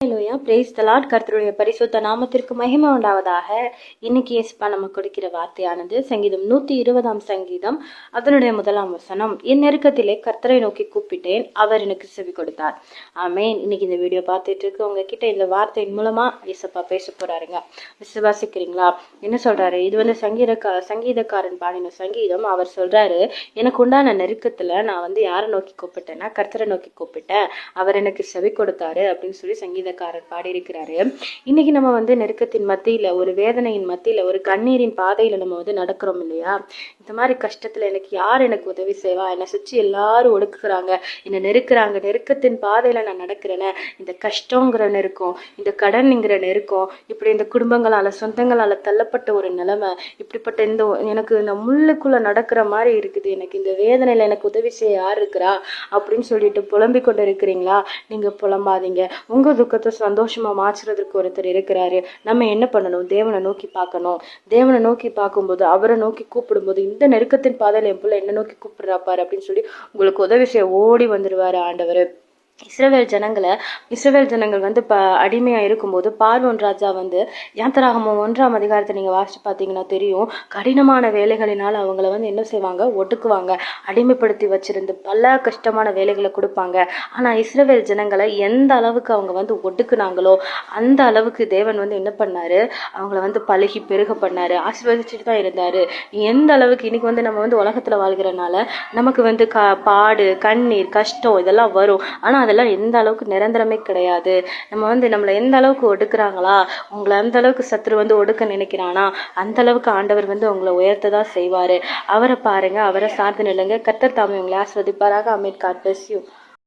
Hallelujah praise the lord கர்த்தருடைய பரிசுத்த நாமத்திற்கு மகிமை உண்டாவதாக. இன்னைக்கு இயேசுப்பா நம்ம கொடுக்கிற வார்த்தையானது சங்கீதம் 120 சங்கீதம் அதனுடைய 1 வசனம். என் நெருக்கத்திலே கர்த்தரை நோக்கி கூப்பிட்டேன், அவர் எனக்கு செவி கொடுத்தார். ஆமென். இன்னைக்கு இந்த வீடியோ பார்த்துட்டு இருக்கு உங்ககிட்ட இந்த வார்த்தையின் மூலமா இயேசுப்பா பேச போறாருங்க. விசுவாசிக்கிறீங்களா? என்ன சொல்றாரு? இது வந்து சங்கீதக்காரன் பாடின சங்கீதம். அவர் சொல்றாரு, எனக்கு உண்டான நெருக்கத்துல நான் யாரை நோக்கி கூப்பிட்டேன்னா கர்த்தரை நோக்கி கூப்பிட்டேன், அவர் எனக்கு செவி கொடுத்தாரு அப்படின்னு சொல்லி சங்கீதக்காரர் பாடியிருக்கிறாரு. இன்னைக்கு நம்ம நெருக்கத்தின் மத்தியில, ஒரு வேதனையின் மத்தியில, ஒரு கண்ணீரின் பாதையில நம்ம நடக்கிறோம் இல்லையா? இந்த மாதிரி கஷ்டத்துல எனக்கு உதவி செய்வா? என்னை சுற்றி எல்லாரும் ஒடுக்குறாங்க, என்னை நெருக்குறாங்க, நெருக்கத்தின் பாதையில நான் நடக்கிறேன்னு. இந்த கஷ்டங்கிற நெருக்கம், இந்த கடன்ங்கிற நெருக்கம், இப்படி இந்த குடும்பங்களால சொந்தங்களால தள்ளப்பட்ட ஒரு நிலைமை, இப்படிப்பட்ட எனக்கு இந்த முள்ளுக்குள்ள நடக்கிற மாதிரி இருக்குது, எனக்கு இந்த வேதனையில எனக்கு உதவி செய்ய யார் இருக்கிறா அப்படின்னு சொல்லிட்டு புலம்பிக் கொண்டு இருக்கிறீங்களா? நீங்க புலம்பாதீங்க. உங்க துக்கத்தை சந்தோஷமா மாற்றுறதுக்கு ஒருத்தர் இருக்கிறாரு. நம்ம என்ன பண்ணணும்? தேவனை நோக்கி பார்க்கணும். தேவனை நோக்கி பார்க்கும்போது, அவரை நோக்கி கூப்பிடும்போது, இந்த நெருக்கத்தின் பாதையில என் பிள்ளை என்ன நோக்கி கூப்பிடுறா பாரு அப்படின்னு சொல்லி உங்களுக்கு உதவி செய்ய ஓடி வந்துடுவாரு ஆண்டவர். இஸ்ரவேல் ஜனங்கள் அடிமையா இருக்கும்போது பார்வோன் ராஜா யாத்திராகமம் 1ஆம் அதிகாரத்தை நீங்க வாசிச்சு பார்த்தீங்கன்னா தெரியும். கடினமான வேலைகளினால் அவங்கள என்ன செய்வாங்க? ஒடுக்குவாங்க, அடிமைப்படுத்தி வச்சிருந்து பல கஷ்டமான வேலைகளை கொடுப்பாங்க. ஆனா இஸ்ரவேல் ஜனங்களை எந்த அளவுக்கு அவங்க ஒடுக்குனாங்களோ அந்த அளவுக்கு தேவன் என்ன பண்ணாரு? அவங்கள பழகி பெருக பண்ணாரு, ஆசீர்வதிச்சுட்டு தான் இருந்தாரு. எந்த அளவுக்கு இன்னைக்கு நம்ம உலகத்துல வாழ்கிறனால நமக்கு பாடு, கண்ணீர், கஷ்டம் இதெல்லாம் வரும். ஆனா அதெல்லாம் எந்த அளவுக்கு நிரந்தரமே கிடையாது. நம்மளை எந்த அளவுக்கு ஒடுக்குறாங்களா, உங்களை அந்த அளவுக்கு சத்துரு ஒடுக்க நினைக்கிறானா, அந்த அளவுக்கு ஆண்டவர் உங்களை உயர்த்ததான் செய்வாரு. அவரை பாருங்க, அவரை சார்ந்து நில்லுங்க. கர்த்தர் தாமே உங்களை ஆசீர்வதிப்பாராக. ஆமென். God bless you.